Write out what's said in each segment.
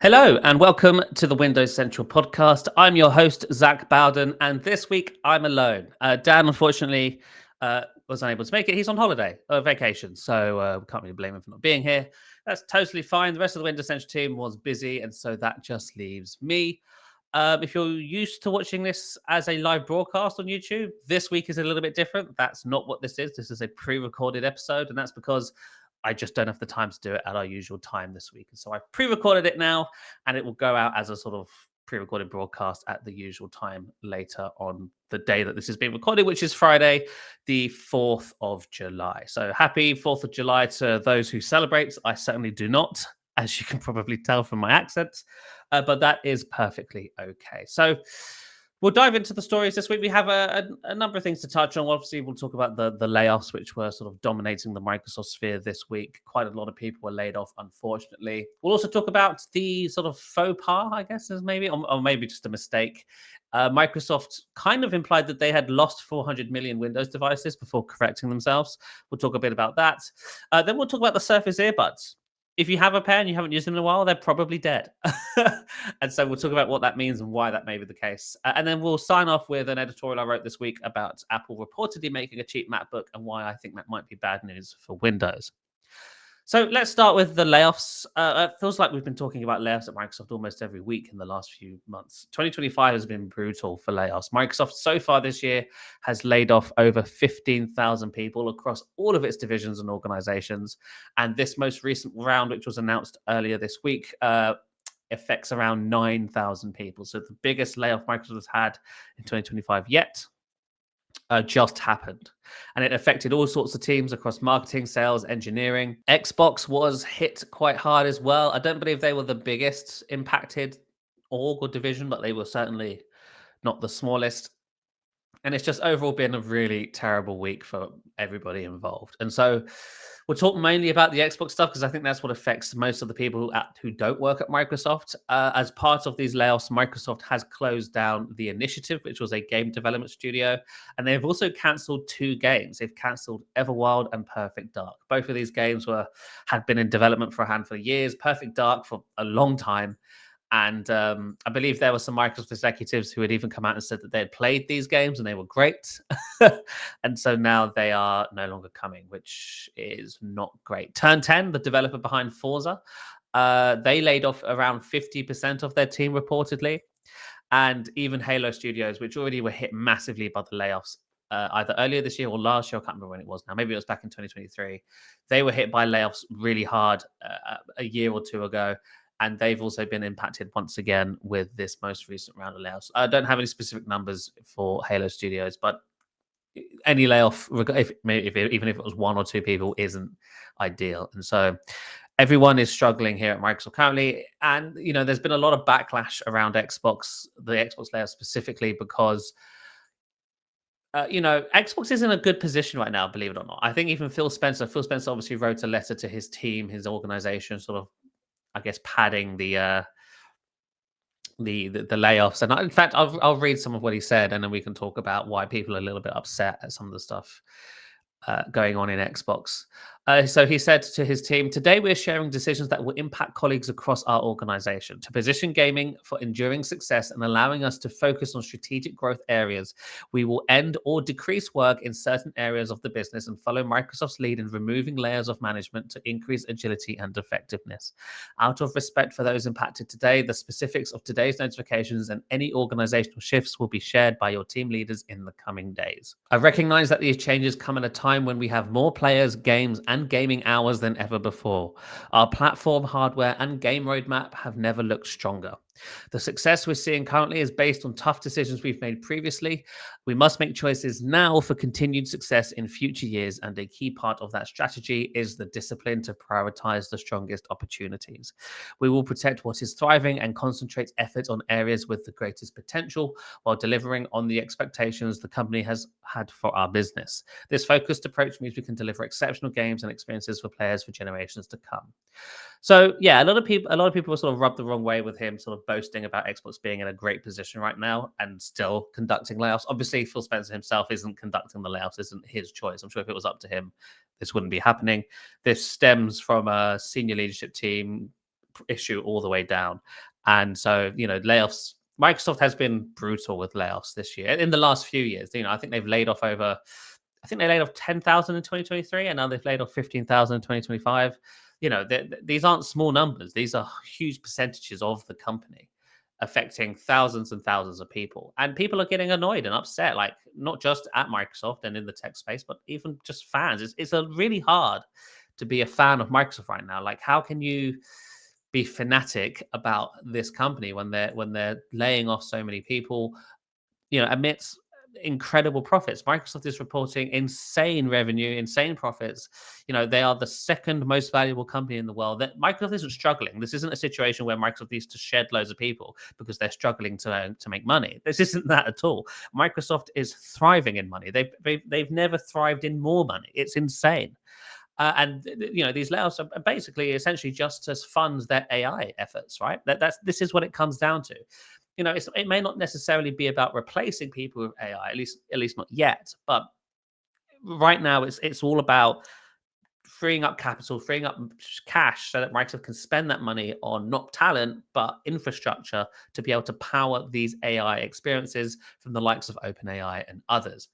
Hello and welcome to the Windows Central podcast. I'm your host, Zach Bowden, and this week I'm alone. Dan, unfortunately, was unable to make it. He's on holiday or vacation, so we can't really blame him for not being here. That's totally fine. The rest of the Windows Central team was busy, and so that just leaves me. If you're used to watching this as a live broadcast on YouTube, this week is a little bit different. That's not what this is. This is a pre-recorded episode, and that's because I just don't have the time to do it at our usual time this week. And so I pre-recorded it now, and it will go out as a sort of pre-recorded broadcast at the usual time later on the day that this is being recorded, which is Friday, the 4th of July. So happy 4th of July to those who celebrate. I certainly do not, as you can probably tell from my accent, but that is perfectly okay. So we'll dive into the stories this week. We have a number of things to touch on. Obviously, we'll talk about the layoffs, which were sort of dominating the Microsoft sphere this week. Quite a lot of people were laid off, unfortunately. We'll also talk about the sort of faux pas, I guess, is maybe, or maybe just a mistake. Microsoft kind of implied that they had lost 400 million Windows devices before correcting themselves. We'll talk a bit about that. Then we'll talk about the Surface earbuds. If you have a pair and you haven't used them in a while, they're probably dead. And so we'll talk about what that means and why that may be the case. And then we'll sign off with an editorial I wrote this week about Apple reportedly making a cheap MacBook and why I think that might be bad news for Windows. So let's start with the layoffs. It feels like we've been talking about layoffs at Microsoft almost every week in the last few months. 2025 has been brutal for layoffs. Microsoft so far this year has laid off over 15,000 people across all of its divisions and organizations. And this most recent round, which was announced earlier this week, affects around 9,000 people. So the biggest layoff Microsoft has had in 2025 yet. Just happened, and it affected all sorts of teams across marketing, sales, engineering. Xbox was hit quite hard as well. I don't believe they were the biggest impacted org or division, but they were certainly not the smallest. And it's just overall been a really terrible week for everybody involved. And so we'll talk mainly about the Xbox stuff because I think that's what affects most of the people who don't work at Microsoft. As part of these layoffs, Microsoft has closed down The Initiative, which was a game development studio. And they've also cancelled 2 games. They've cancelled Everwild and Perfect Dark. Both of these games had been in development for a handful of years. Perfect Dark for a long time. And I believe there were some Microsoft executives who had even come out and said that they had played these games and they were great. And so now they are no longer coming, which is not great. Turn 10, the developer behind Forza, they laid off around 50% of their team reportedly. And even Halo Studios, which already were hit massively by the layoffs, either earlier this year or last year, I can't remember when it was now. Maybe it was back in 2023. They were hit by layoffs really hard a year or two ago. And they've also been impacted once again with this most recent round of layoffs. I don't have any specific numbers for Halo Studios, but any layoff, even if it was 1 or 2 people, isn't ideal. And so everyone is struggling here at Microsoft currently. And, there's been a lot of backlash around Xbox, the Xbox layoff specifically, because Xbox is in a good position right now, believe it or not. I think even Phil Spencer obviously wrote a letter to his team, his organization, sort of, I guess, padding the layoffs. And in fact, I'll read some of what he said, and then we can talk about why people are a little bit upset at some of the stuff going on in Xbox. So he said to his team, "Today we're sharing decisions that will impact colleagues across our organization to position gaming for enduring success and allowing us to focus on strategic growth areas. We will end or decrease work in certain areas of the business and follow Microsoft's lead in removing layers of management to increase agility and effectiveness. Out of respect for those impacted today, the specifics of today's notifications and any organizational shifts will be shared by your team leaders in the coming days. I recognize that these changes come at a time when we have more players, games, and gaming hours than ever before. Our platform, hardware, and game roadmap have never looked stronger. The success we're seeing currently is based on tough decisions we've made previously. We must make choices now for continued success in future years, and a key part of that strategy is the discipline to prioritize the strongest opportunities. We will protect what is thriving and concentrate efforts on areas with the greatest potential while delivering on the expectations the company has had for our business. This focused approach means we can deliver exceptional games and experiences for players for generations to come." So yeah, a lot of people were sort of rubbed the wrong way with him, sort of boasting about Xbox being in a great position right now and still conducting layoffs. Obviously, Phil Spencer himself isn't conducting the layoffs; isn't his choice. I'm sure if it was up to him, this wouldn't be happening. This stems from a senior leadership team issue all the way down. And so, layoffs. Microsoft has been brutal with layoffs this year. In the last few years, I think they've laid off over. I think they laid off 10,000 in 2023, and now they've laid off 15,000 in 2025. These aren't small numbers. These are huge percentages of the company, affecting thousands and thousands of people. And people are getting annoyed and upset, like not just at Microsoft and in the tech space, but even just fans. It's a really hard to be a fan of Microsoft right now. Like, how can you be fanatic about this company when they're laying off so many people, amidst incredible profits? Microsoft is reporting insane revenue, insane profits. They are the second most valuable company in the world. That Microsoft isn't struggling. This isn't a situation where Microsoft needs to shed loads of people because they're struggling to make money. This isn't that at all. Microsoft is thriving in money. They've never thrived in more money. It's insane. And these layoffs are basically essentially just to fund their AI efforts, right? This is what it comes down to. It may not necessarily be about replacing people with AI, at least not yet. But right now, it's all about freeing up capital, freeing up cash, so that Microsoft can spend that money on not talent but infrastructure to be able to power these AI experiences from the likes of OpenAI and others.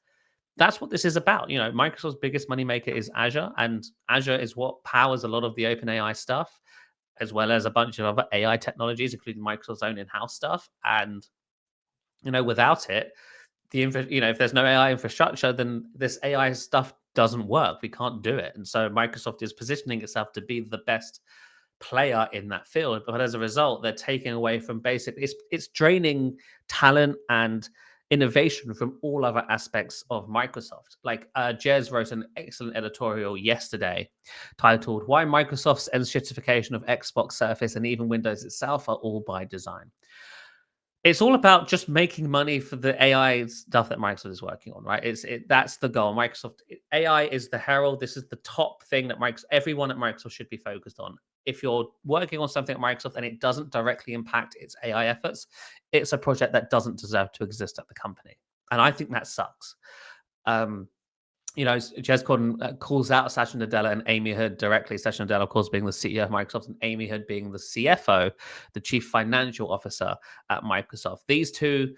That's what this is about. Microsoft's biggest moneymaker is Azure, and Azure is what powers a lot of the OpenAI stuff, as well as a bunch of other AI technologies, including Microsoft's own in-house stuff. And without it, if there's no AI infrastructure, then this AI stuff doesn't work. We can't do it. And so Microsoft is positioning itself to be the best player in that field, but as a result, they're taking away from it's draining talent and innovation from all other aspects of Microsoft. Like Jez wrote an excellent editorial yesterday titled "Why Microsoft's Enshittification of Xbox, Surface, and even Windows itself are all by design." It's all about just making money for the AI stuff that Microsoft is working on, right? That's the goal. AI is the herald. This is the top thing that everyone at Microsoft should be focused on. If you're working on something at Microsoft and it doesn't directly impact its AI efforts, it's a project that doesn't deserve to exist at the company. And I think that sucks. Um, Jez Corden calls out Satya Nadella and Amy Hood directly. Satya Nadella, of course, being the CEO of Microsoft, and Amy Hood being the CFO, the Chief Financial Officer at Microsoft. These two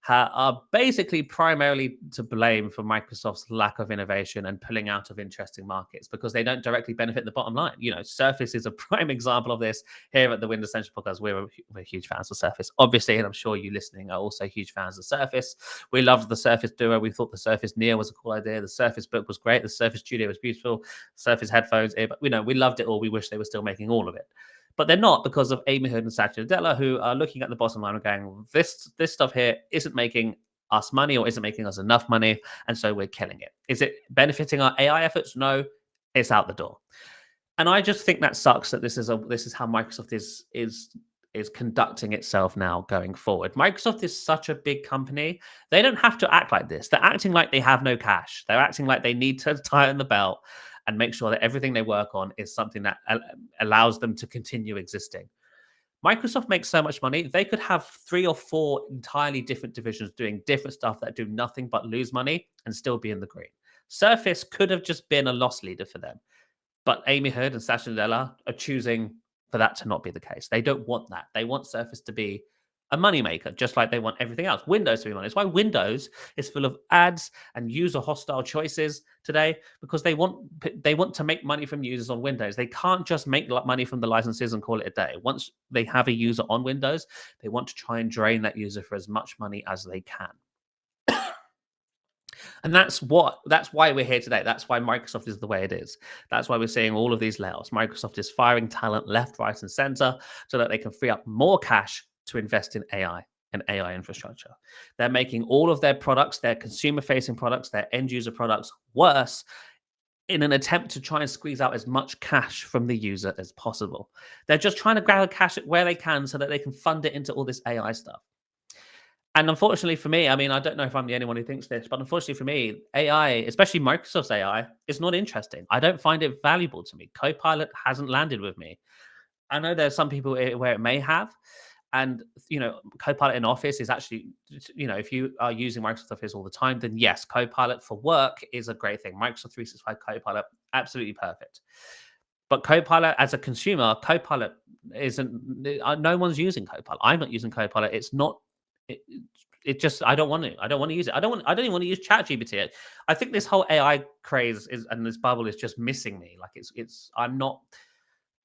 are basically primarily to blame for Microsoft's lack of innovation and pulling out of interesting markets because they don't directly benefit the bottom line. Surface is a prime example of this. Here at the Windows Central podcast, we're huge fans of Surface, obviously, and I'm sure you listening are also huge fans of Surface. We loved the Surface Duo. We thought the Surface Neo was a cool idea. The Surface Book was great. The Surface Studio was beautiful. Surface headphones, we loved it all. We wish they were still making all of it. But they're not, because of Amy Hood and Satya Nadella, who are looking at the bottom line and going, this stuff here isn't making us money or isn't making us enough money, and so we're killing it. Is it benefiting our AI efforts? No, it's out the door. And I just think that sucks that this is how Microsoft is conducting itself now going forward. Microsoft is such a big company. They don't have to act like this. They're acting like they have no cash. They're acting like they need to tighten the belt and make sure that everything they work on is something that allows them to continue existing. Microsoft makes so much money, they could have 3 or 4 entirely different divisions doing different stuff that do nothing but lose money and still be in the green. Surface could have just been a loss leader for them. But Amy Hood and Satya Nadella are choosing for that to not be the case. They don't want that. They want Surface to be a moneymaker, just like they want everything else. Windows to be money. It's why Windows is full of ads and user hostile choices today, because they want to make money from users on Windows. They can't just make money from the licenses and call it a day. Once they have a user on Windows, they want to try and drain that user for as much money as they can. And that's why we're here today. That's why Microsoft is the way it is. That's why we're seeing all of these layoffs. Microsoft is firing talent left, right, and center so that they can free up more cash to invest in AI and AI infrastructure. They're making all of their products, their consumer-facing products, their end-user products worse in an attempt to try and squeeze out as much cash from the user as possible. They're just trying to grab cash where they can so that they can fund it into all this AI stuff. And unfortunately for me, I mean, I don't know if I'm the only one who thinks this, but unfortunately for me, AI, especially Microsoft's AI, is not interesting. I don't find it valuable to me. Copilot hasn't landed with me. I know there's some people where it may have. And, Copilot in Office is actually, if you are using Microsoft Office all the time, then yes, Copilot for work is a great thing. Microsoft 365 Copilot, absolutely perfect. But Copilot, as a consumer, Copilot isn't. No one's using Copilot. I'm not using Copilot. It's not. It, it just. I don't want to. I don't want to use it. I don't want. I don't even want to use ChatGPT. I think this whole AI craze is and this bubble is just missing me. Like it's. I'm not.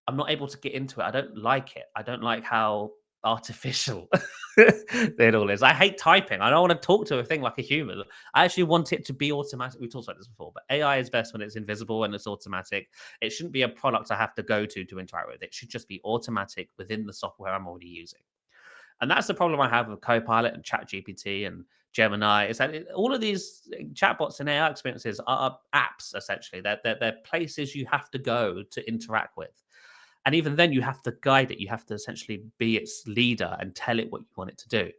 I'm not able to get into it. I don't like it. I don't like how artificial it all is. I hate typing. I don't want to talk to a thing like a human. I actually want it to be automatic. We talked about this before, but AI is best when it's invisible and it's automatic. It shouldn't be a product I have to go to interact with. It should just be automatic within the software I'm already using. And that's the problem I have with Copilot and ChatGPT and Gemini is that all of these chatbots and AI experiences are apps essentially. They're places you have to go to interact with. And even then, you have to guide it. You have to essentially be its leader and tell it what you want it to do.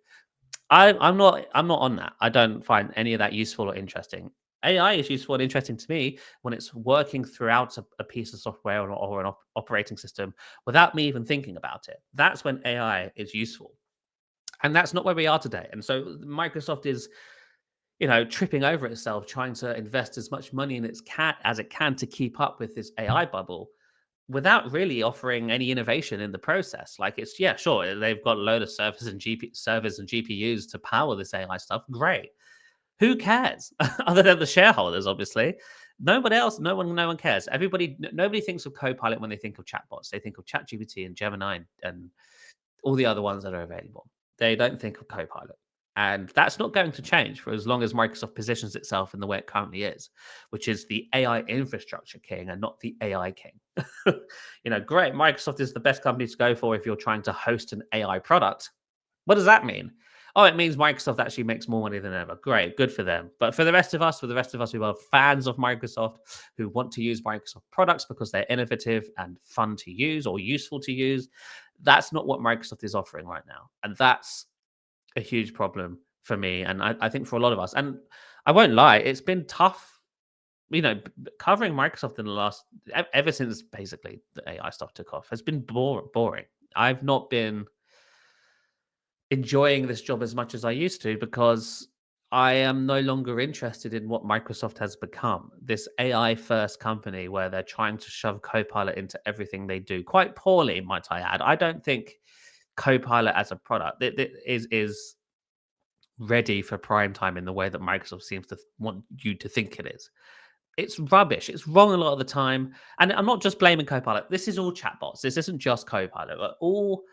I'm not. I'm not on that. I don't find any of that useful or interesting. AI is useful and interesting to me when it's working throughout a piece of software or an operating system without me even thinking about it. That's when AI is useful, and that's not where we are today. And so Microsoft is, tripping over itself, trying to invest as much money in its cat as it can to keep up with this AI bubble without really offering any innovation in the process. Like it's yeah, sure, they've got a load of servers and GPUs to power this AI stuff. Great. Who cares? Other than the shareholders, obviously. Nobody else, no one cares. Nobody thinks of Copilot when they think of chatbots. They think of ChatGPT and Gemini and all the other ones that are available. They don't think of Copilot. And that's not going to change for as long as Microsoft positions itself in the way it currently is, which is the AI infrastructure king and not the AI king. Great. Microsoft is the best company to go for if you're trying to host an AI product. What does that mean? Oh, it means Microsoft actually makes more money than ever. Great, good for them. But for the rest of us who are fans of Microsoft, who want to use Microsoft products because they're innovative and fun to use or useful to use, that's not what Microsoft is offering right now. And that's a huge problem for me. And I think for a lot of us. And I won't lie, it's been tough, covering Microsoft in the last, ever since basically the AI stuff took off, has been boring. I've not been enjoying this job as much as I used to because I am no longer interested in what Microsoft has become. This AI first company where they're trying to shove Copilot into everything they do, quite poorly, might I add. I don't think Copilot as a product is ready for prime time in the way that Microsoft seems to want you to think it is. It's rubbish. It's wrong a lot of the time. And I'm not just blaming Copilot. This is all chatbots. This isn't just Copilot, but all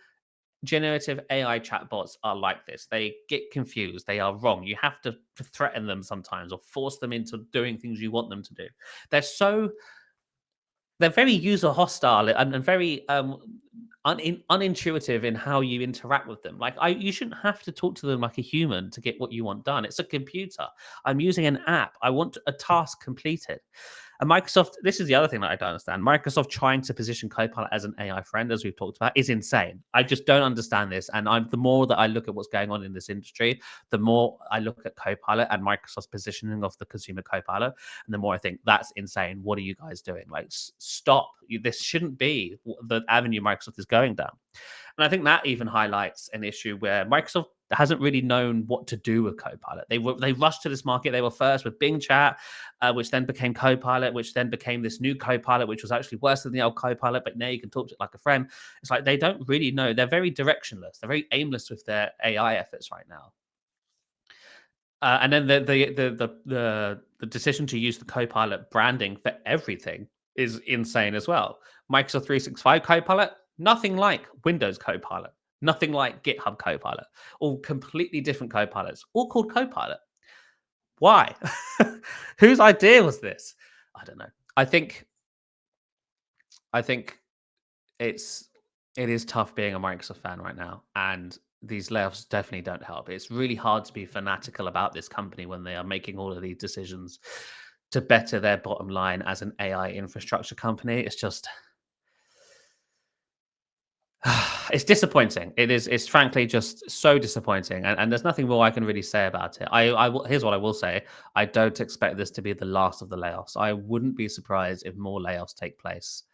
generative AI chatbots are like this. They get confused. They are wrong. You have to threaten them sometimes or force them into doing things you want them to do. They're so they're very user hostile and very unintuitive in how you interact with them. Like you shouldn't have to talk to them like a human to get what you want done. It's a computer. I'm using an app. I want a task completed. And Microsoft, this is the other thing that I don't understand. Microsoft trying to position Copilot as an AI friend, as we've talked about, is insane. I just don't understand this. And the more that I look at what's going on in this industry, the more I look at Copilot and Microsoft's positioning of the consumer Copilot, and the more I think that's insane. What are you guys doing? Like, stop. This shouldn't be the avenue Microsoft is going down. And I think that even highlights an issue where Microsoft hasn't really known what to do with Copilot. They rushed to this market. They were first with Bing Chat, which then became Copilot, which then became this new Copilot, which was actually worse than the old Copilot. But now you can talk to it like a friend. It's like they don't really know. They're very directionless. They're very aimless with their AI efforts right now. And then the decision to use the Copilot branding for everything is insane as well. Microsoft 365 Copilot, nothing like Windows Copilot, nothing like GitHub Copilot, all completely different Copilots, all called Copilot. Why? Whose idea was this? I don't know. I think it's it is tough being a Microsoft fan right now, and these layoffs definitely don't help. It's really hard to be fanatical about this company when they are making all of these decisions to better their bottom line as an AI infrastructure company. It's just it's disappointing. It's frankly just so disappointing, and there's nothing more I can really say about it. Here's what I will say: I don't expect this to be the last of the layoffs. I wouldn't be surprised if more layoffs take place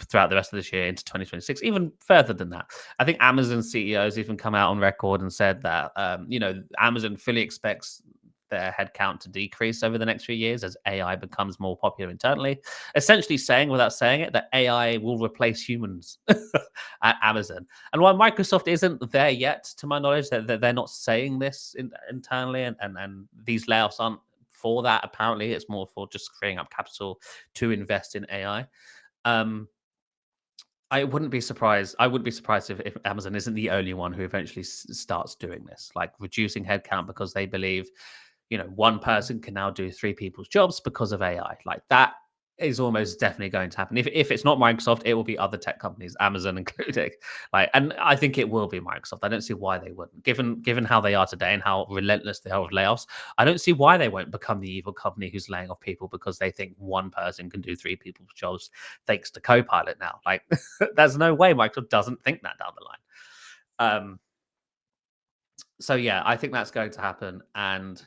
throughout the rest of this year into 2026, even further than that. I think Amazon CEOs even come out on record and said that Amazon fully expects their headcount to decrease over the next few years as AI becomes more popular internally, essentially saying without saying it that AI will replace humans at Amazon. And while Microsoft isn't there yet, to my knowledge, that they're not saying this internally, and these layoffs aren't for that. Apparently, it's more for just freeing up capital to invest in AI. Um, I wouldn't be surprised. I wouldn't be surprised if Amazon isn't the only one who eventually starts doing this, like reducing headcount because they believe, one person can now do three people's jobs because of AI. Like that is almost definitely going to happen. If it's not Microsoft, it will be other tech companies, Amazon including. Like, and I think it will be Microsoft. I don't see why they wouldn't, given how they are today and how relentless they are with layoffs. I don't see why they won't become the evil company who's laying off people because they think one person can do three people's jobs thanks to Copilot now. Like, there's no way Microsoft doesn't think that down the line. So yeah, I think that's going to happen. And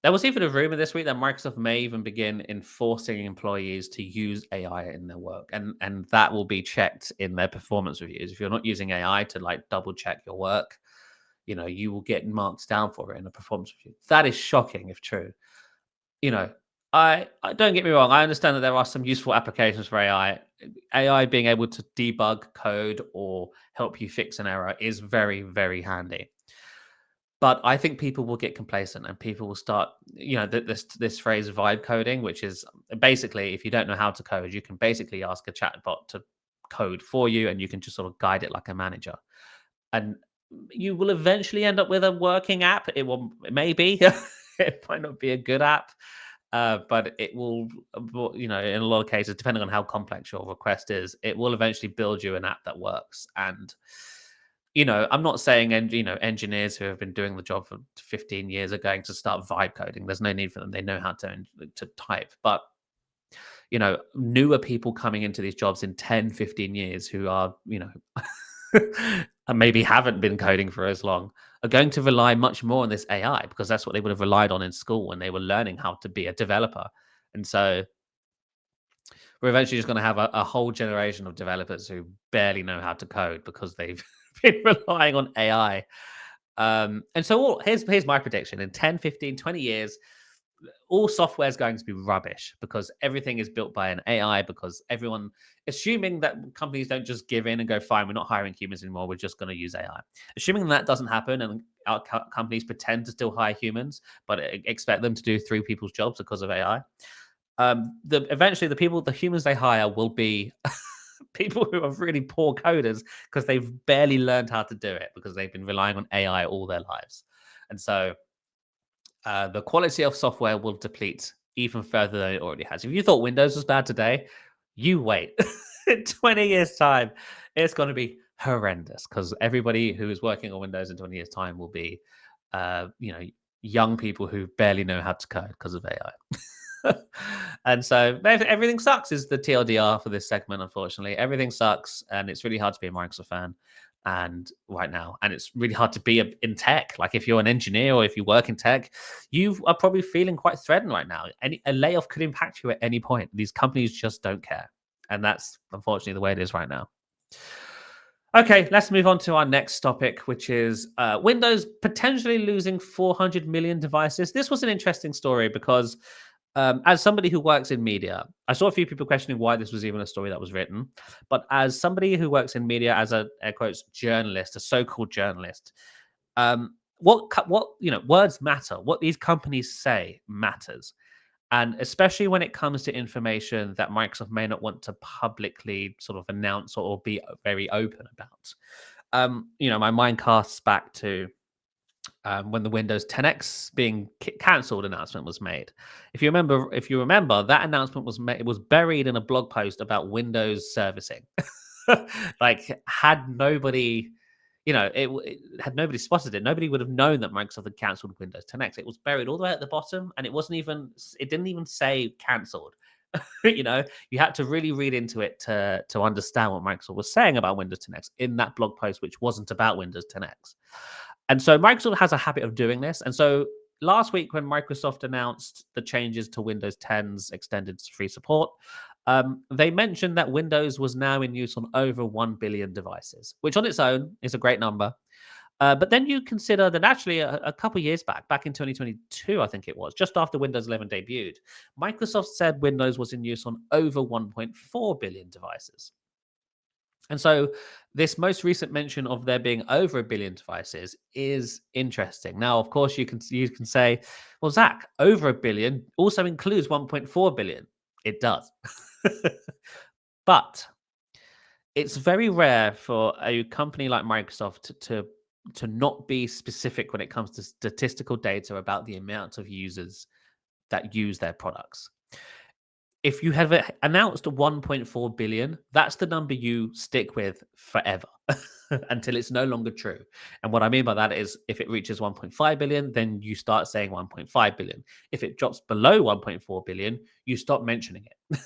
there was even a rumor this week that Microsoft may even begin enforcing employees to use AI in their work, and that will be checked in their performance reviews. If you're not using AI to like double check your work, you will get marked down for it in a performance review. That is shocking if true. You know, I don't get me wrong. I understand that there are some useful applications for AI. AI being able to debug code or help you fix an error is very, very handy. But I think people will get complacent and people will start, this phrase vibe coding, which is basically if you don't know how to code, you can basically ask a chatbot to code for you and you can just sort of guide it like a manager. And you will eventually end up with a working app. Maybe it might not be a good app, but it will, in a lot of cases, depending on how complex your request is, it will eventually build you an app that works. And I'm not saying, engineers who have been doing the job for 15 years are going to start vibe coding. There's no need for them. They know how to type. But, newer people coming into these jobs in 10, 15 years who are, and maybe haven't been coding for as long are going to rely much more on this AI because that's what they would have relied on in school when they were learning how to be a developer. And so we're eventually just going to have a whole generation of developers who barely know how to code because they've been relying on AI. And so here's my prediction. In 10, 15, 20 years, all software is going to be rubbish because everything is built by an AI because everyone, assuming that companies don't just give in and go, fine, we're not hiring humans anymore, we're just going to use AI. Assuming that doesn't happen and our companies pretend to still hire humans, but expect them to do three people's jobs because of AI. Eventually the humans they hire will be people who are really poor coders because they've barely learned how to do it because they've been relying on AI all their lives. And so the quality of software will deplete even further than it already has. If you thought Windows was bad today, you wait. In 20 years' time, it's going to be horrendous because everybody who is working on Windows in 20 years' time will be, young people who barely know how to code because of AI. And so everything sucks is the TLDR for this segment, unfortunately. Everything sucks, and it's really hard to be a Microsoft fan and right now, and it's really hard to be in tech. Like if you're an engineer or if you work in tech, you are probably feeling quite threatened right now. A layoff could impact you at any point. These companies just don't care, and that's unfortunately the way it is right now. Okay, let's move on to our next topic, which is Windows potentially losing 400 million devices. This was an interesting story because as somebody who works in media, I saw a few people questioning why this was even a story that was written. But as somebody who works in media, as a air quotes journalist, a so-called journalist, words matter. What these companies say matters, and especially when it comes to information that Microsoft may not want to publicly sort of announce or be very open about. My mind casts back to when the Windows 10X being cancelled announcement was made. If you remember, that announcement was made. It was buried in a blog post about Windows servicing. Like, had nobody, had nobody spotted it, nobody would have known that Microsoft had cancelled Windows 10X. It was buried all the way at the bottom, and it didn't even say cancelled. You had to really read into it to understand what Microsoft was saying about Windows 10X in that blog post, which wasn't about Windows 10X. And so Microsoft has a habit of doing this. And so last week, when Microsoft announced the changes to Windows 10's extended free support, they mentioned that Windows was now in use on over 1 billion devices, which on its own is a great number. But then you consider that actually a couple years back in 2022, I think it was, just after Windows 11 debuted, Microsoft said Windows was in use on over 1.4 billion devices. And so this most recent mention of there being over a billion devices is interesting. Now, of course, you can say, well, Zach, over a billion also includes 1.4 billion. It does. But it's very rare for a company like Microsoft to not be specific when it comes to statistical data about the amount of users that use their products. If you have announced 1.4 billion, that's the number you stick with forever until it's no longer true. And what I mean by that is if it reaches 1.5 billion, then you start saying 1.5 billion. If it drops below 1.4 billion, you stop mentioning it.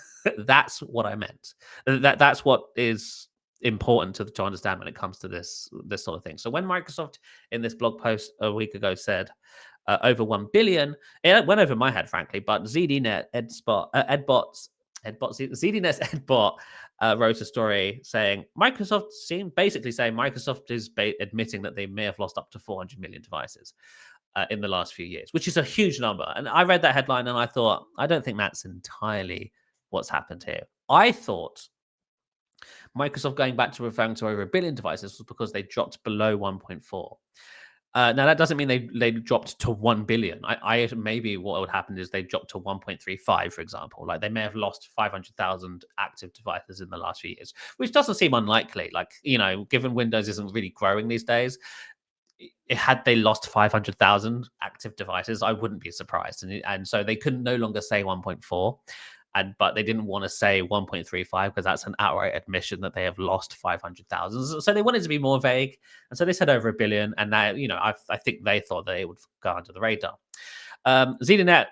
That's what I meant. That's what is important to understand when it comes to this sort of thing. So when Microsoft in this blog post a week ago said over 1 billion. It went over my head, frankly, but ZDNet, ZDNet's Edbot wrote a story saying basically saying Microsoft is admitting that they may have lost up to 400 million devices in the last few years, which is a huge number. And I read that headline and I thought, I don't think that's entirely what's happened here. I thought Microsoft going back to referring to over a billion devices was because they dropped below 1.4. Now that doesn't mean they dropped to 1 billion. I maybe what would happen is they dropped to 1.35, for example. Like they may have lost 500,000 active devices in the last few years, which doesn't seem unlikely. Like, given Windows isn't really growing these days, had they lost 500,000 active devices, I wouldn't be surprised. And so they couldn't no longer say 1.4. But they didn't want to say 1.35 because that's an outright admission that they have lost 500,000. So they wanted to be more vague, and so they said over a billion. And now, I think they thought that it would go under the radar. ZDNet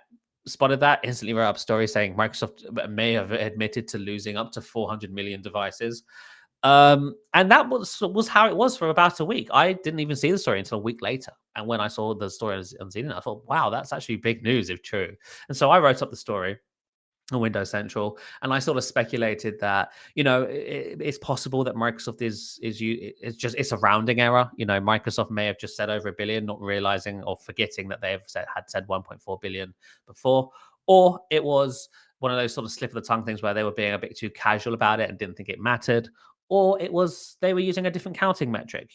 spotted that, instantly wrote up a story saying Microsoft may have admitted to losing up to 400 million devices. And that was how it was for about a week. I didn't even see the story until a week later. And when I saw the story on ZDNet, I thought, wow, that's actually big news if true. And so I wrote up the story on Windows Central, and I sort of speculated that it's possible that Microsoft it's a rounding error. Microsoft may have just said over a billion, not realizing or forgetting that they had said 1.4 billion before, or it was one of those sort of slip of the tongue things where they were being a bit too casual about it and didn't think it mattered, or it was they were using a different counting metric.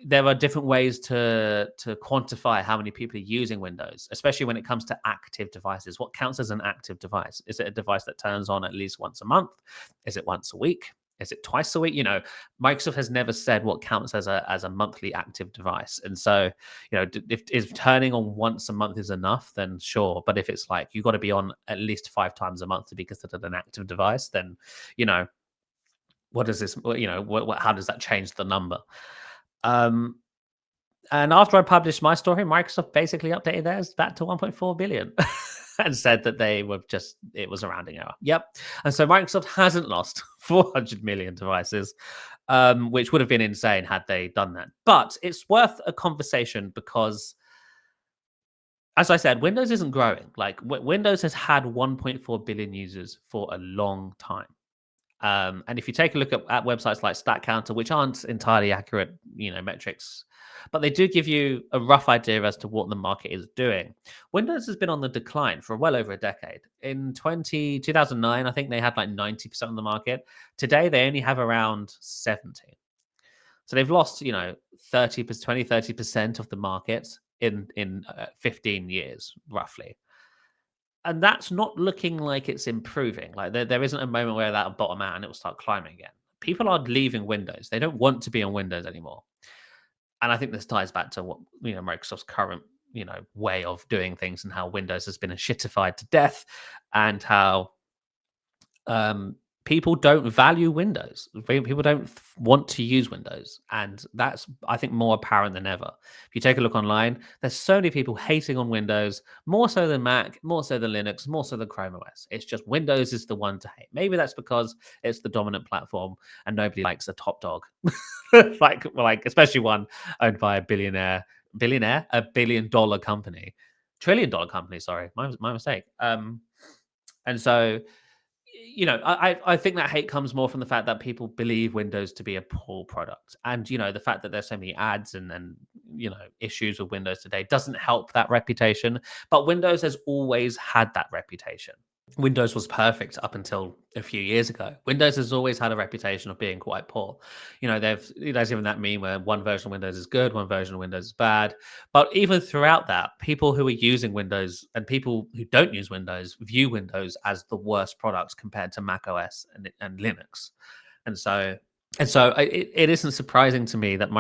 There are different ways to quantify how many people are using Windows, especially when it comes to active devices. What counts as an active device? Is it a device that turns on at least once a month? Is it once a week? Is it twice a week? Microsoft has never said what counts as a monthly active device. And so, if turning on once a month is enough, then sure. But if it's like you've got to be on at least 5 times a month to be considered an active device, then what does this? How does that change the number? And after I published my story, Microsoft basically updated theirs back to 1.4 billion and said that it was a rounding error. Yep. And so Microsoft hasn't lost 400 million devices, which would have been insane had they done that. But it's worth a conversation because, as I said, Windows isn't growing. Like Windows has had 1.4 billion users for a long time. And if you take a look at websites like StatCounter, which aren't entirely accurate, metrics, but they do give you a rough idea as to what the market is doing. Windows has been on the decline for well over a decade. In 2009, I think they had like 90% of the market. Today, they only have around 70. So they've lost, 30% of the market in 15 years, roughly. And that's not looking like it's improving. Like there isn't a moment where that'll bottom out and it will start climbing again. People are leaving Windows. They don't want to be on Windows anymore. And I think this ties back to what Microsoft's current way of doing things and how Windows has been shitified to death, and how people don't value Windows. People don't want to use Windows. And that's, I think, more apparent than ever. If you take a look online, there's so many people hating on Windows, more so than Mac, more so than Linux, more so than Chrome OS. It's just Windows is the one to hate. Maybe that's because it's the dominant platform and nobody likes a top dog. like especially one owned by a $1 billion company. $1 trillion company, sorry. My mistake. And so I think that hate comes more from the fact that people believe Windows to be a poor product, and the fact that there's so many ads and issues with Windows today doesn't help that reputation. But Windows has always had that reputation. Windows was perfect up until a few years ago. Windows has always had a reputation of being quite poor. There's even that meme where one version of Windows is good, one version of Windows is bad. But even throughout that, people who are using Windows and people who don't use Windows view Windows as the worst products compared to Mac OS and Linux. And so it isn't surprising to me that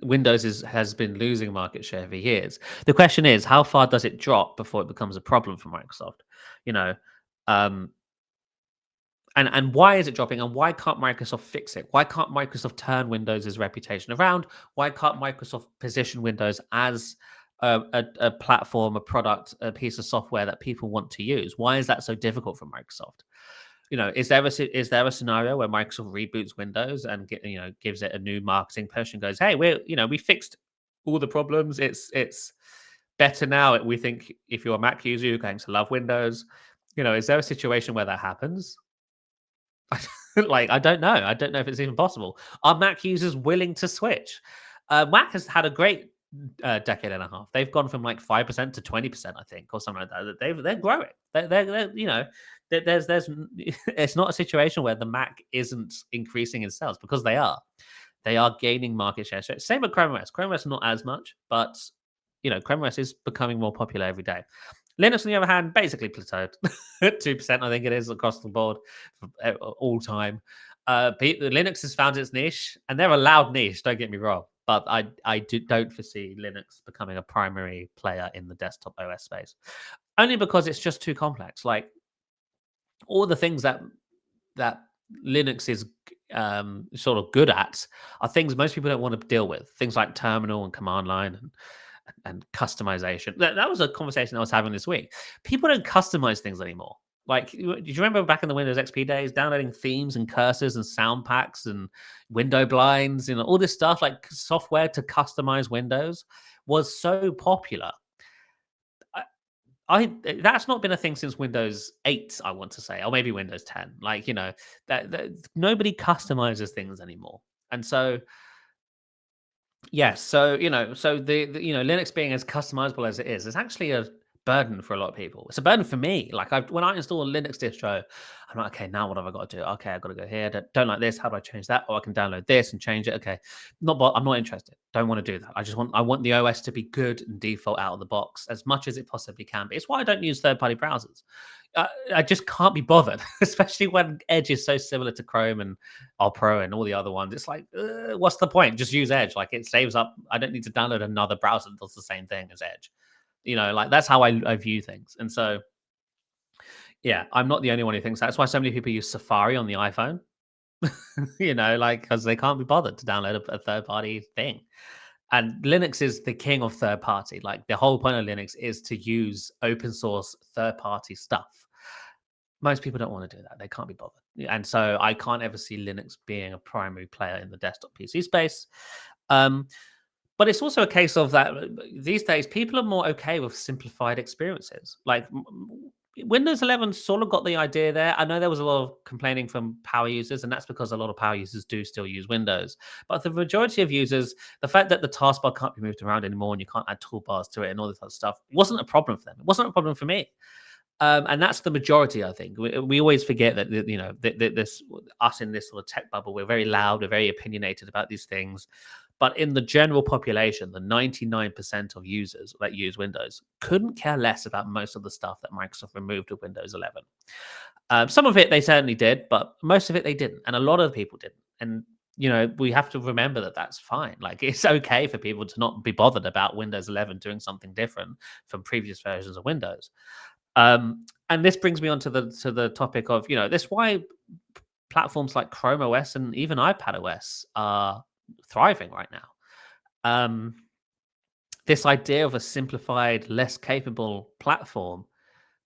Windows has been losing market share for years. The question is, how far does it drop before it becomes a problem for Microsoft? You know, um, and why is it dropping? And why can't Microsoft fix it? Why can't Microsoft turn Windows' reputation around? Why can't Microsoft position Windows as a platform, a product, a piece of software that people want to use? Why is that so difficult for Microsoft? Is there a scenario where Microsoft reboots Windows and gives it a new marketing push and goes, "Hey, we fixed all the problems. It's better now. We think if you're a Mac user, you're going to love Windows." Is there a situation where that happens? Like, I don't know. I don't know if it's even possible. Are Mac users willing to switch? Mac has had a great decade and a half. They've gone from like 5% to 20%, I think, or something like that. They're growing. It's not a situation where the Mac isn't increasing in sales because they are. They are gaining market share. So same with Chrome OS. Chrome OS not as much, but Chrome OS is becoming more popular every day. Linux, on the other hand, basically plateaued. 2%, I think it is across the board all time. Linux has found its niche, and they're a loud niche, don't get me wrong. But don't foresee Linux becoming a primary player in the desktop OS space. Only because it's just too complex. Like all the things that Linux is sort of good at are things most people don't want to deal with. Things like terminal and command line and customization. That was a conversation I was having this week. People don't customize things anymore. Like, do you remember back in the Windows XP days, downloading themes and cursors and sound packs and window blinds, all this stuff, like software to customize Windows was so popular. That's not been a thing since Windows 8, I want to say, or maybe Windows 10. Like, that nobody customizes things anymore. And so yes, so the Linux being as customizable as it is actually a burden for a lot of people. It's a burden for me. Like when I install a Linux distro, I'm like, okay, now what have I got to do? Okay, I've got to go here. Don't like this. How do I change that? Or I can download this and change it. Okay, I'm not interested. Don't want to do that. I want the OS to be good and default out of the box as much as it possibly can be. It's why I don't use third party browsers. I just can't be bothered, especially when Edge is so similar to Chrome and Opera and all the other ones. It's like, what's the point? Just use Edge. Like it saves up. I don't need to download another browser that does the same thing as Edge. Like that's how I view things. And so, yeah, I'm not the only one who thinks that. That's why so many people use Safari on the iPhone. Like because they can't be bothered to download a third party thing. And Linux is the king of third party. Like the whole point of Linux is to use open source third party stuff. Most people don't want to do that. They can't be bothered. And so I can't ever see Linux being a primary player in the desktop PC space. But it's also a case of that these days people are more okay with simplified experiences. Like Windows 11 sort of got the idea there. I know there was a lot of complaining from power users, and that's because a lot of power users do still use Windows. But the majority of users, the fact that the taskbar can't be moved around anymore and you can't add toolbars to it and all this other stuff wasn't a problem for them. It wasn't a problem for me. And that's the majority, I think. We always forget that this us in this sort of tech bubble, we're very loud, we're very opinionated about these things. But in the general population, the 99% of users that use Windows couldn't care less about most of the stuff that Microsoft removed with Windows 11. Some of it they certainly did, but most of it they didn't, and a lot of people didn't. And we have to remember that that's fine. Like it's okay for people to not be bothered about Windows 11 doing something different from previous versions of Windows. And this brings me on to the topic of this why platforms like Chrome OS and even iPad OS are thriving right now. This idea of a simplified, less capable platform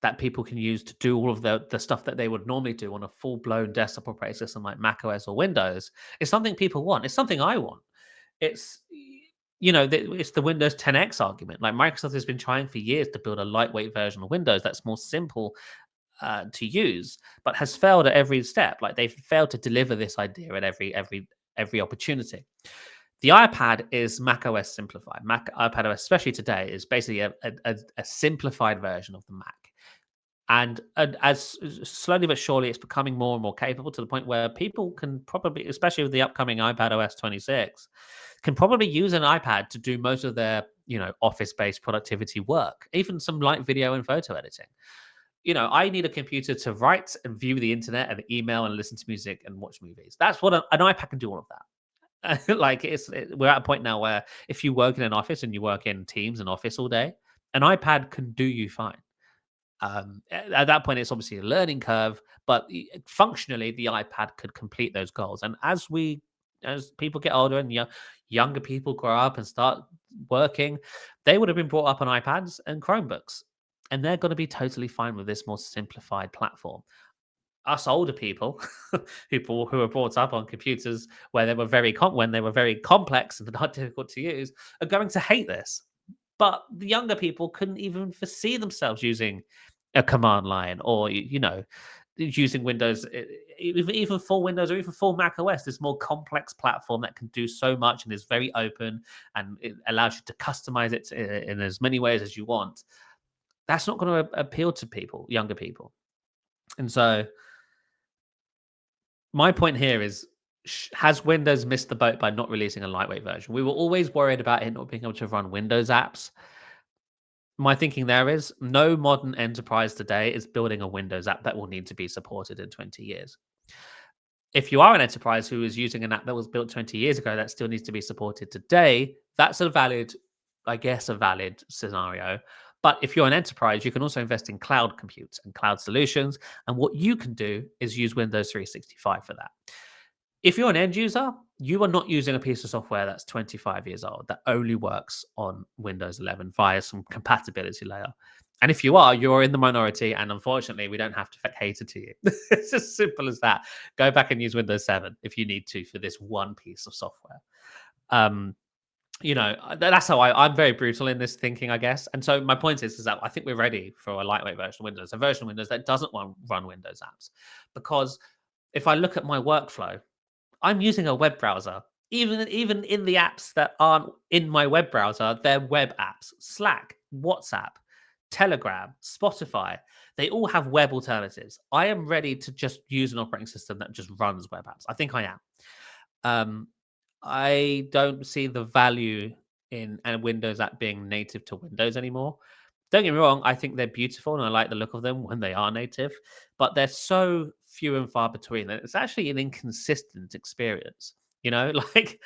that people can use to do all of the stuff that they would normally do on a full-blown desktop operating system like Mac OS or Windows is something people want. It's something I want. It's it's the Windows 10X argument. Like Microsoft has been trying for years to build a lightweight version of Windows that's more simple to use, but has failed at every step. Like they've failed to deliver this idea at every opportunity. The iPad is Mac OS simplified. Mac iPad OS, especially today, is basically a simplified version of the Mac. And as slowly but surely, it's becoming more and more capable to the point where people can probably, especially with the upcoming iPad OS 26, can probably use an iPad to do most of their, office-based productivity work, even some light video and photo editing. I need a computer to write and view the internet and email and listen to music and watch movies. That's what an iPad can do all of that. Like we're at a point now where if you work in an office and you work in Teams and Office all day, an iPad can do you fine. At that point, it's obviously a learning curve, but functionally, the iPad could complete those goals. And as people get older and younger people grow up and start working, they would have been brought up on iPads and Chromebooks, and they're going to be totally fine with this more simplified platform. Us older people, people who were brought up on computers where they were when they were very complex and not difficult to use, are going to hate this. But the younger people couldn't even foresee themselves using a command line or, using Windows, even full Windows or even full Mac OS, this more complex platform that can do so much and is very open and it allows you to customize it in as many ways as you want. That's not going to appeal to people, younger people. And so my point here is, has Windows missed the boat by not releasing a lightweight version? We were always worried about it not being able to run Windows apps. My thinking there is no modern enterprise today is building a Windows app that will need to be supported in 20 years. If you are an enterprise who is using an app that was built 20 years ago that still needs to be supported today, that's a valid scenario. But if you're an enterprise, you can also invest in cloud compute and cloud solutions. And what you can do is use Windows 365 for that. If you're an end user, you are not using a piece of software that's 25 years old that only works on Windows 11 via some compatibility layer. And if you are, you're in the minority. And unfortunately, we don't have to cater to you. It's as simple as that. Go back and use Windows 7 if you need to for this one piece of software. That's how I'm very brutal in this thinking, I guess. And so my point is that I think we're ready for a lightweight version of Windows, a version of Windows that doesn't run Windows apps. Because if I look at my workflow, I'm using a web browser. Even in the apps that aren't in my web browser, they're web apps. Slack, WhatsApp, Telegram, Spotify, they all have web alternatives. I am ready to just use an operating system that just runs web apps. I think I am. I don't see the value in a Windows app being native to Windows anymore. Don't get me wrong, I think they're beautiful and I like the look of them when they are native, but they're so few and far between that it's actually an inconsistent experience. Like,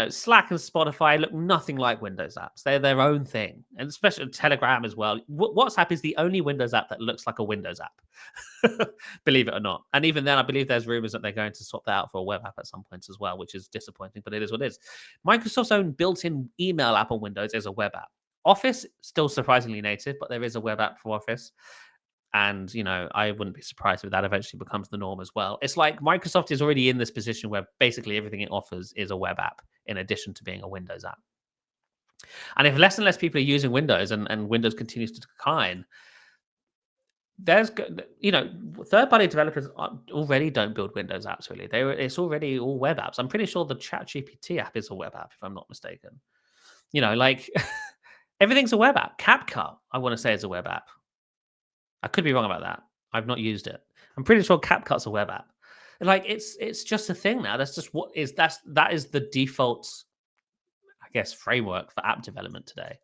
Slack and Spotify look nothing like Windows apps. They're their own thing, and especially Telegram as well. WhatsApp is the only Windows app that looks like a Windows app, believe it or not. And even then, I believe there's rumors that they're going to swap that out for a web app at some point as well, which is disappointing, but it is what it is. Microsoft's own built-in email app on Windows is a web app. Office, still surprisingly native, but there is a web app for Office. And, I wouldn't be surprised if that eventually becomes the norm as well. It's like Microsoft is already in this position where basically everything it offers is a web app in addition to being a Windows app. And if less and less people are using Windows and Windows continues to decline, there's, third-party developers already don't build Windows apps, really. It's already all web apps. I'm pretty sure the ChatGPT app is a web app, if I'm not mistaken. Like everything's a web app. CapCut, I want to say, is a web app. I could be wrong about that. I've not used it. I'm pretty sure CapCut's a web app. Like it's just a thing now. That's just that is the default, I guess, framework for app development today.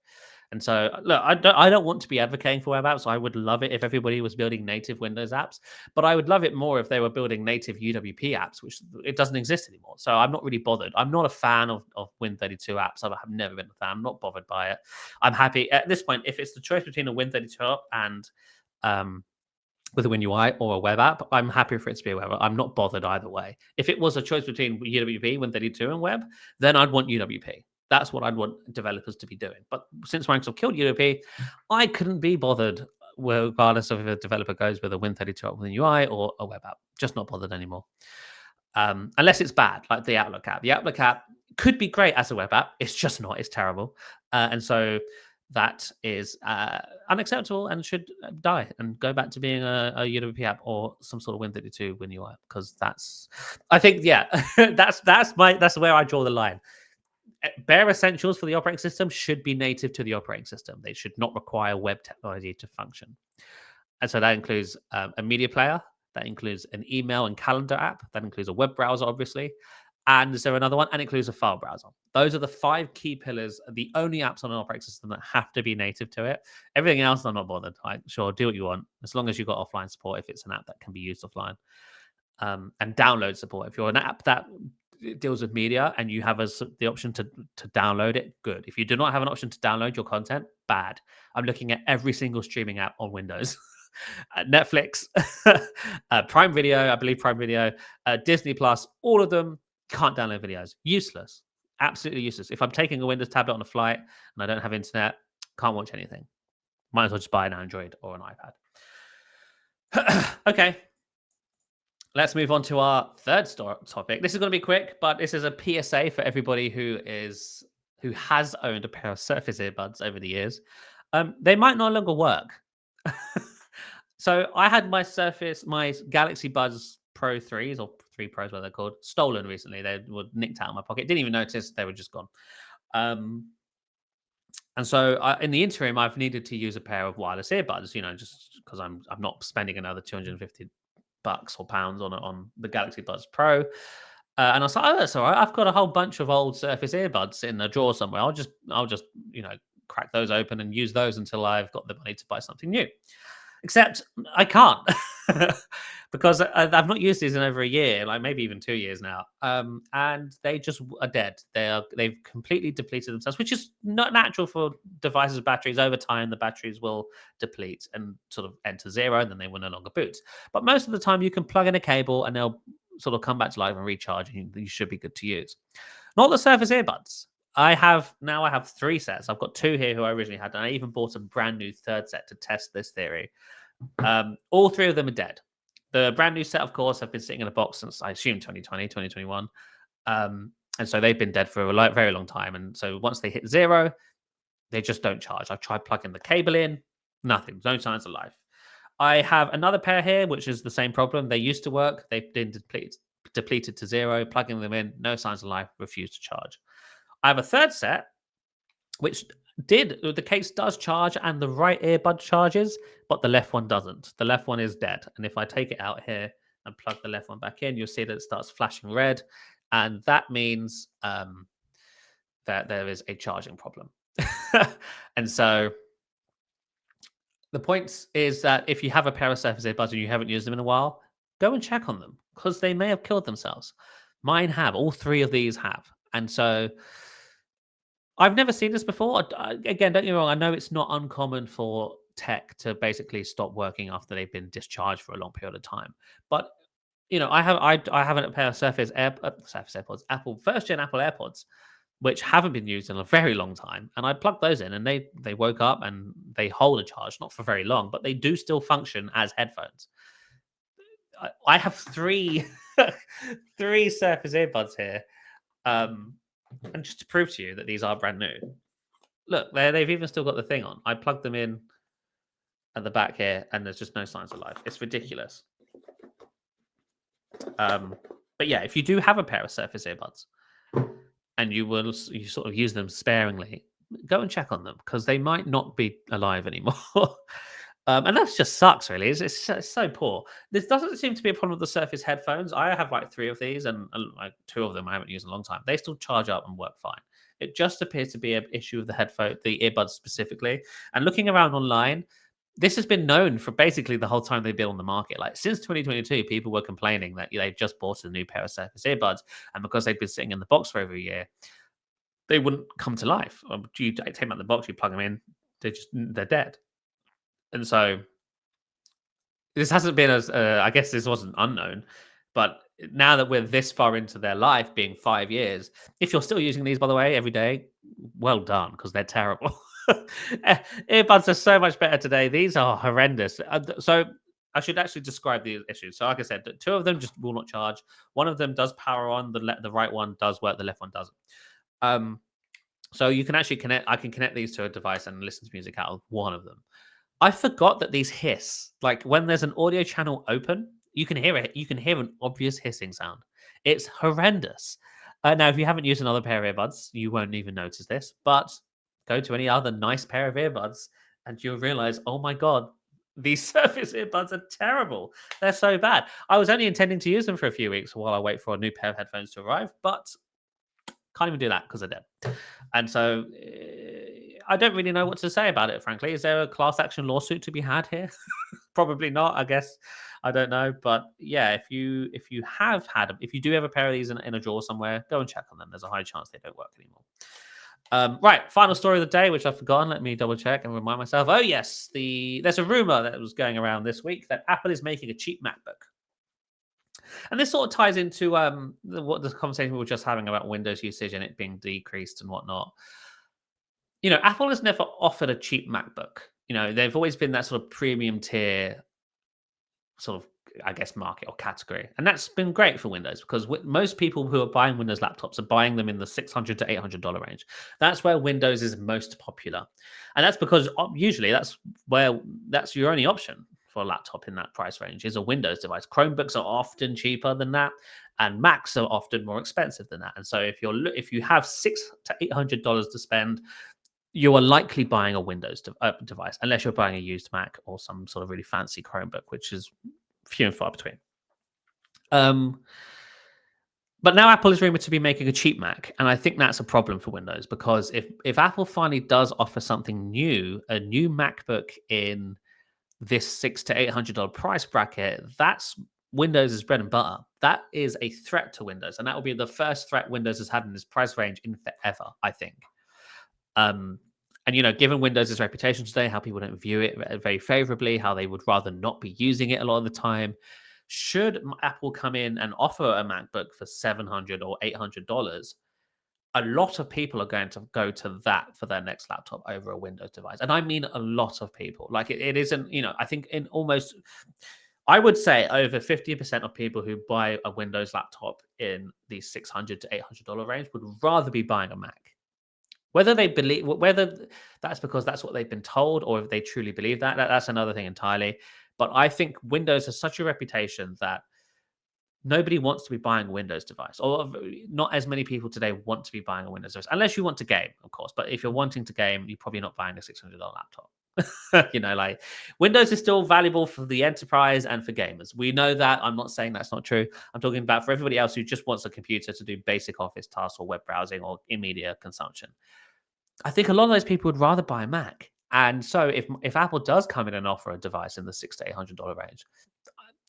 And so, look, I don't want to be advocating for web apps. I would love it if everybody was building native Windows apps, but I would love it more if they were building native UWP apps, which it doesn't exist anymore. So I'm not really bothered. I'm not a fan of Win32 apps. I've never been a fan. I'm not bothered by it. I'm happy at this point if it's the choice between a Win32 app and with a WinUI or a web app, I'm happy for it to be a web app. I'm not bothered either way. If it was a choice between UWP, Win32, and web, then I'd want UWP. That's what I'd want developers to be doing. But since Microsoft killed UWP, I couldn't be bothered, regardless of if a developer goes with a Win32 app with a UI or a web app. Just not bothered anymore. Unless it's bad, like the Outlook app. The Outlook app could be great as a web app. It's just not. It's terrible. And so that is, I unacceptable and should die and go back to being a UWP app or some sort of Win32 Win UI, because I think, yeah, that's where I draw the line. Bare essentials for the operating system should be native to the operating system. They should not require web technology to function. And so that includes a media player, that includes an email and calendar app, that includes a web browser, obviously. And is there another one? And includes a file browser. Those are the 5 key pillars, the only apps on an operating system that have to be native to it. Everything else, I'm not bothered. Like, sure, do what you want, as long as you've got offline support if it's an app that can be used offline. And download support. If you're an app that deals with media and you have the option to download it, good. If you do not have an option to download your content, bad. I'm looking at every single streaming app on Windows. Netflix, Prime Video, I believe Prime Video, Disney Plus, all of them can't download videos. Useless. Absolutely useless. If I'm taking a Windows tablet on a flight and I don't have internet, can't watch anything. Might as well just buy an Android or an iPad. Okay. Let's move on to our third topic. This is going to be quick, but this is a PSA for everybody who has owned a pair of Surface earbuds over the years. They might no longer work. So I had my Galaxy Buds Pro 3s, or 3 Pros, what they're called, stolen recently. They were nicked out of my pocket. Didn't even notice they were just gone. And so in the interim, I've needed to use a pair of wireless earbuds, just because I'm not spending another $250 or pounds on the Galaxy Buds Pro. And I was like, oh, that's all right. I've got a whole bunch of old Surface earbuds in a drawer somewhere. I'll just crack those open and use those until I've got the money to buy something new. Except I can't because I've not used these in over a year, like maybe even 2 years now. And they just are dead. They've completely depleted themselves, which is not natural for devices' batteries. Over time, the batteries will deplete and sort of enter zero, and then they will no longer boot. But most of the time, you can plug in a cable and they'll sort of come back to life and recharge, and you should be good to use. Not the Surface earbuds. I have 3 sets. I've got 2 here who I originally had, and I even bought a brand new 3rd set to test this theory. All 3 of them are dead. The brand new set, of course, have been sitting in a box since, I assume, 2020, 2021. And so they've been dead for a very long time. And so once they hit zero, they just don't charge. I've tried plugging the cable in, nothing, no signs of life. I have another pair here, which is the same problem. They used to work. They've been depleted to zero, plugging them in, no signs of life, refuse to charge. I have a 3rd set, which the case does charge and the right earbud charges, but the left one doesn't. The left one is dead. And if I take it out here and plug the left one back in, you'll see that it starts flashing red. And that means that there is a charging problem. And so the point is that if you have a pair of Surface earbuds and you haven't used them in a while, go and check on them, because they may have killed themselves. Mine have. All 3 of these have. And so I've never seen this before. Again, don't get me wrong. I know it's not uncommon for tech to basically stop working after they've been discharged for a long period of time. But I have a pair of Surface AirPods, Apple 1st-gen Apple AirPods, which haven't been used in a very long time. And I plugged those in, and they woke up and they hold a charge, not for very long, but they do still function as headphones. I have 3 Surface earbuds here. And just to prove to you that these are brand new, look, they've even still got the thing on. I plugged them in at the back here, and there's just no signs of life. It's ridiculous. But yeah, if you do have a pair of Surface earbuds and you sort of use them sparingly, go and check on them, because they might not be alive anymore. And that just sucks, really. It's so poor. This doesn't seem to be a problem with the Surface headphones. I have like 3 of these, and like 2 of them I haven't used in a long time. They still charge up and work fine. It just appears to be an issue with the earbuds specifically. And looking around online, this has been known for basically the whole time they've been on the market. Like since 2022, people were complaining that they just bought a new pair of Surface earbuds, and because they've been sitting in the box for over a year, they wouldn't come to life. You take them out of the box, you plug them in, they're dead. And so this hasn't been as, I guess this wasn't unknown, but now that we're this far into their life, being 5 years, if you're still using these, by the way, every day, well done, because they're terrible. Earbuds are so much better today. These are horrendous. So I should actually describe the issues. So like I said, 2 of them just will not charge. One of them does power on. The right one does work. The left one doesn't. So you can actually I can connect these to a device and listen to music out of one of them. I forgot that these hiss. Like when there's an audio channel open, you can hear it. You can hear an obvious hissing sound. It's horrendous. Now, if you haven't used another pair of earbuds, you won't even notice this. But go to any other nice pair of earbuds, and you'll realize, oh my god, these Surface earbuds are terrible. They're so bad. I was only intending to use them for a few weeks while I wait for a new pair of headphones to arrive, but can't even do that because they're dead. And so I don't really know what to say about it, frankly. Is there a class action lawsuit to be had here? Probably not, I guess. I don't know. But yeah, if you have had them, if you do have a pair of these in a drawer somewhere, go and check on them. There's a high chance they don't work anymore. Right, final story of the day, which I've forgotten. Let me double check and remind myself. Oh yes, there's a rumor that was going around this week that Apple is making a cheap MacBook. And this sort of ties into what the conversation we were just having about Windows usage and it being decreased and whatnot. Apple has never offered a cheap MacBook. They've always been that sort of premium tier sort of, I guess, market or category. And that's been great for Windows because most people who are buying Windows laptops are buying them in the $600 to $800 range. That's where Windows is most popular. And that's because usually that's your only option for a laptop in that price range is a Windows device. Chromebooks are often cheaper than that, and Macs are often more expensive than that. And so if you have $600 to $800 to spend, you are likely buying a Windows device, unless you're buying a used Mac or some sort of really fancy Chromebook, which is few and far between. But now Apple is rumored to be making a cheap Mac, and I think that's a problem for Windows because if Apple finally does offer something new, a new MacBook in this $600 to $800 price bracket, that's Windows' bread and butter. That is a threat to Windows, and that will be the first threat Windows has had in this price range in forever, I think. And given Windows' reputation today, how people don't view it very favorably, how they would rather not be using it a lot of the time, should Apple come in and offer a MacBook for $700 or $800, a lot of people are going to go to that for their next laptop over a Windows device. And I mean a lot of people. Like it isn't, I think I would say over 50% of people who buy a Windows laptop in the $600 to $800 range would rather be buying a Mac. Whether that's because that's what they've been told or if they truly believe that's another thing entirely. But I think Windows has such a reputation that nobody wants to be buying a Windows device, or not as many people today want to be buying a Windows device, unless you want to game, of course. But if you're wanting to game, you're probably not buying a $600 laptop. Like Windows is still valuable for the enterprise and for gamers. We know that. I'm not saying that's not true. I'm talking about for everybody else who just wants a computer to do basic office tasks or web browsing or in-media consumption. I think a lot of those people would rather buy a Mac. And so if Apple does come in and offer a device in the $600 to $800 range,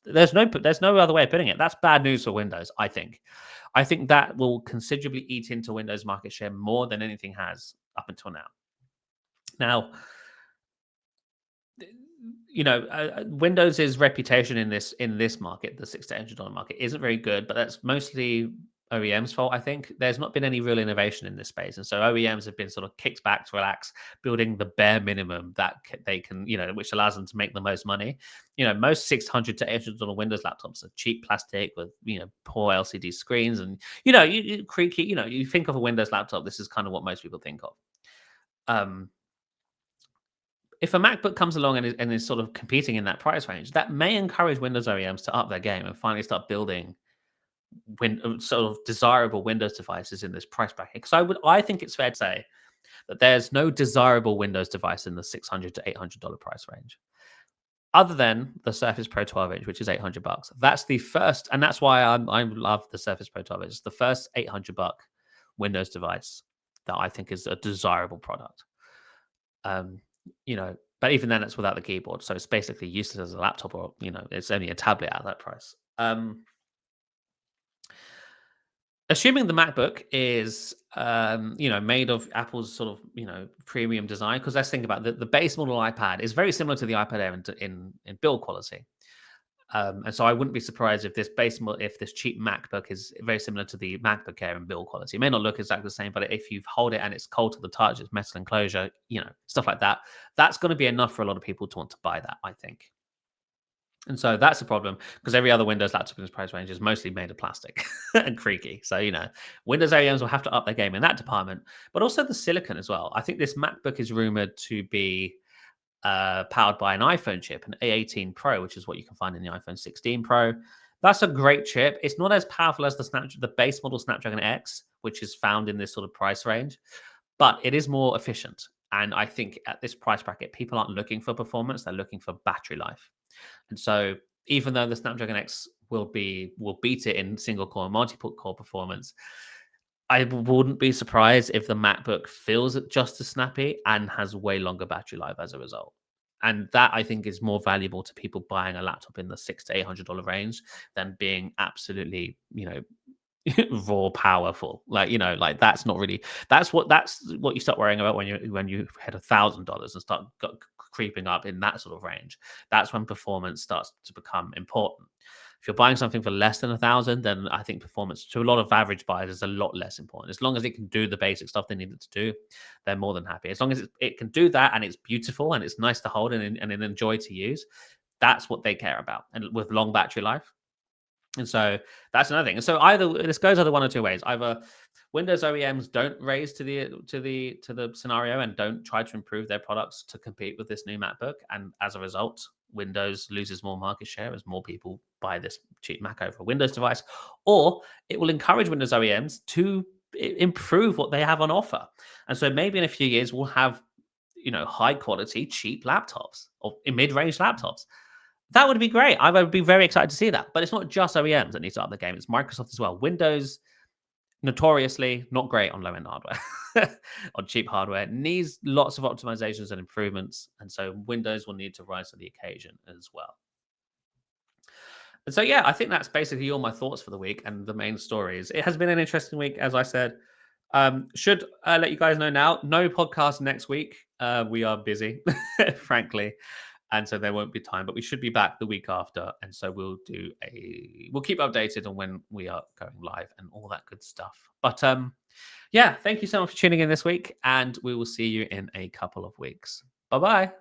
there's no other way of putting it. That's bad news for Windows, I think. I think that will considerably eat into Windows market share more than anything has up until now. Now, Windows' reputation in this market, the $600 to $800 market, isn't very good, but that's mostly OEM's fault, I think. There's not been any real innovation in this space. And so OEMs have been sort of kicked back to relax, building the bare minimum that they can, which allows them to make the most money. Most $600 to $800 Windows laptops are cheap plastic with, poor LCD screens. And, you creaky, you think of a Windows laptop, this is kind of what most people think of. If a MacBook comes along and is sort of competing in that price range, that may encourage Windows OEMs to up their game and finally start building sort of desirable Windows devices in this price bracket. Because I think it's fair to say that there's no desirable Windows device in the $600 to $800 price range, other than the Surface Pro 12-inch, which is $800. That's the first, and that's why I love the Surface Pro 12-inch. It's the first $800 Windows device that I think is a desirable product. But even then, it's without the keyboard, so it's basically useless as a laptop, or it's only a tablet at that price. Assuming the MacBook is, made of Apple's sort of, premium design, because let's think about the base model iPad is very similar to the iPad Air in build quality. And so I wouldn't be surprised if this cheap MacBook is very similar to the MacBook Air in build quality. It may not look exactly the same, but if you hold it and it's cold to the touch, it's metal enclosure, stuff like that, that's going to be enough for a lot of people to want to buy that, I think. And so that's a problem because every other Windows laptop in this price range is mostly made of plastic and creaky. So, Windows OEMs will have to up their game in that department, but also the silicon as well. I think this MacBook is rumored to be powered by an iPhone chip, an A18 Pro, which is what you can find in the iPhone 16 Pro. That's a great chip. It's not as powerful as the base model Snapdragon X, which is found in this sort of price range, but it is more efficient. And I think at this price bracket, people aren't looking for performance; they're looking for battery life. And so, even though the Snapdragon X will beat it in single core and multiple core performance, I wouldn't be surprised if the MacBook feels it just as snappy and has way longer battery life as a result. And that I think is more valuable to people buying a laptop in the $600 to $800 range than being absolutely, raw powerful. Like, like that's what you start worrying about when you hit $1,000 and start creeping up in that sort of range. That's when performance starts to become important. If you're buying something for less than 1,000, then I think performance to a lot of average buyers is a lot less important. As long as it can do the basic stuff they need it to do, they're more than happy. As long as it can do that and it's beautiful and it's nice to hold and enjoy to use, that's what they care about. And with long battery life, and so that's another thing. And so either this goes either one or two ways. Either Windows OEMs don't raise to the scenario and don't try to improve their products to compete with this new MacBook, and as a result, Windows loses more market share as more people buy this cheap Mac over a Windows device, or it will encourage Windows OEMs to improve what they have on offer. And so maybe in a few years we'll have high quality cheap laptops or mid-range laptops. That would be great. I would be very excited to see that. But it's not just OEMs that need to up the game. It's Microsoft as well. Windows, notoriously not great on low-end hardware, on cheap hardware, needs lots of optimizations and improvements. And so Windows will need to rise to the occasion as well. And so, yeah, I think that's basically all my thoughts for the week and the main stories. It has been an interesting week, as I said. Should let you guys know now, no podcast next week. We are busy, frankly. And so there won't be time, but we should be back the week after. And so we'll keep updated on when we are going live and all that good stuff. But yeah, thank you so much for tuning in this week, and we will see you in a couple of weeks. Bye bye.